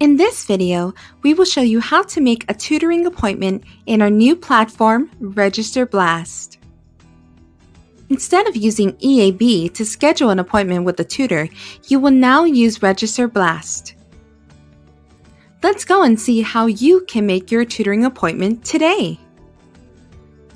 In this video, we will show you how to make a tutoring appointment in our new platform, Register Blast. Instead of using EAB to schedule an appointment with a tutor, you will now use Register Blast. Let's go and see how you can make your tutoring appointment today.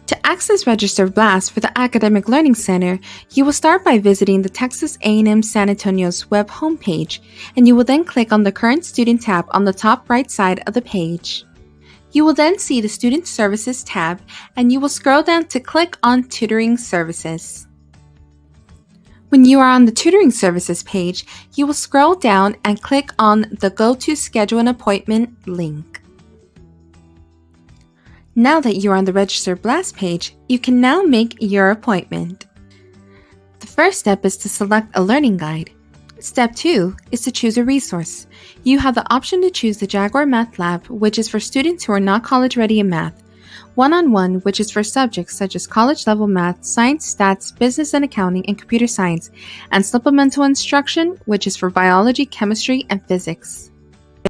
To access Register Blast for the Academic Learning Center, you will start by visiting the Texas A&M San Antonio's web homepage, and you will then click on the Current Student tab on the top right side of the page. You will then see the Student Services tab, and you will scroll down to click on Tutoring Services. When you are on the Tutoring Services page, you will scroll down and click on the Go to Schedule an Appointment link. Now that you are on the Register Blast page, you can now make your appointment. The first step is to select a learning guide. Step 2 is to choose a resource. You have the option to choose the Jaguar Math Lab, which is for students who are not college ready in math, One-on-One, which is for subjects such as college-level math, science, stats, business and accounting, and computer science, and Supplemental Instruction, which is for biology, chemistry, and physics.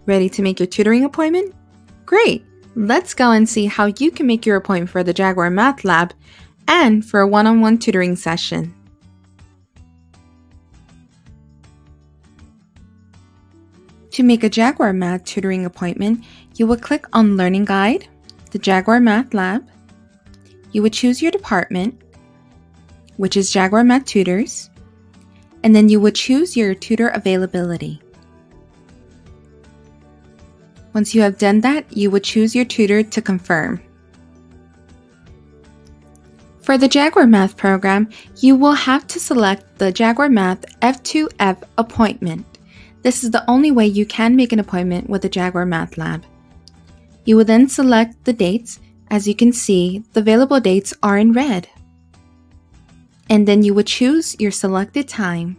Ready to make your tutoring appointment? Great! Let's go and see how you can make your appointment for the Jaguar Math Lab and for a one-on-one tutoring session. To make a Jaguar Math tutoring appointment, you will click on Learning Guide, the Jaguar Math Lab. You would choose your department, which is Jaguar Math Tutors, and then you would choose your tutor availability. Once you have done that, you would choose your tutor to confirm. For the Jaguar Math program, you will have to select the Jaguar Math F2F appointment. This is the only way you can make an appointment with the Jaguar Math Lab. You will then select the dates. As you can see, the available dates are in red. And then you would choose your selected time.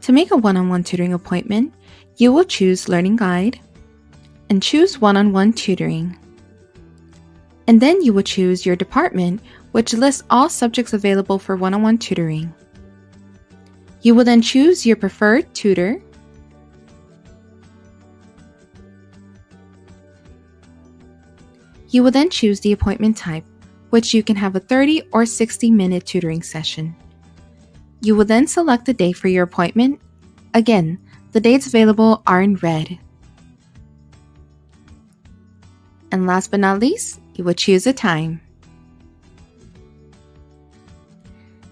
To make a one-on-one tutoring appointment, you will choose Learning Guide and choose One-on-One Tutoring. And then you will choose your department, which lists all subjects available for one-on-one tutoring. You will then choose your preferred tutor. You will then choose the appointment type, which you can have a 30 or 60-minute tutoring session. You will then select the date for your appointment. Again, the dates available are in red. And last but not least, you will choose a time.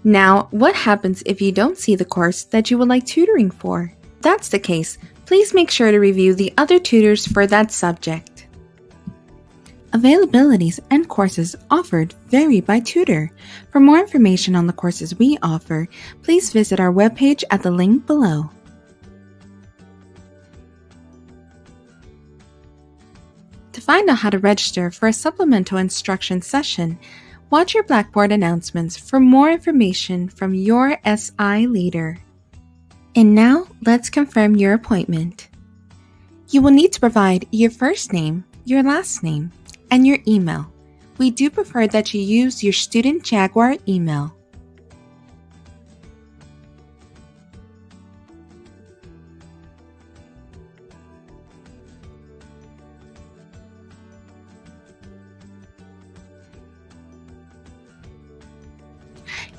Now, what happens if you don't see the course that you would like tutoring for? If that's the case, please make sure to review the other tutors for that subject. Availabilities and courses offered vary by tutor. For more information on the courses we offer, please visit our webpage at the link below. To find out how to register for a supplemental instruction session, watch your Blackboard announcements for more information from your SI leader. And now, let's confirm your appointment. You will need to provide your first name, your last name, and your email. We do prefer that you use your student Jaguar email.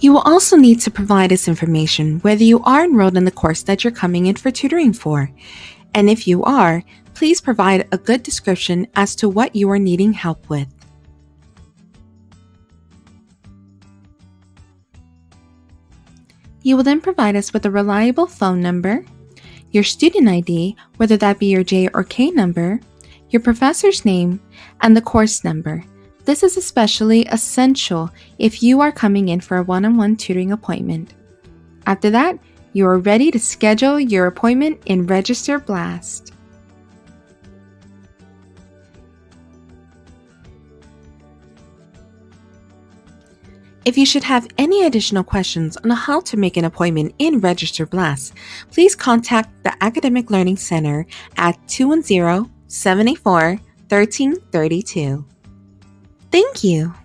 You will also need to provide us information whether you are enrolled in the course that you're coming in for tutoring for. And if you are, please provide a good description as to what you are needing help with. You will then provide us with a reliable phone number, your student ID, whether that be your J or K number, your professor's name, and the course number. This is especially essential if you are coming in for a one-on-one tutoring appointment. After that, you are ready to schedule your appointment in Register Blast. If you should have any additional questions on how to make an appointment in Register Blast, please contact the Academic Learning Center at 210-784-1332. Thank you.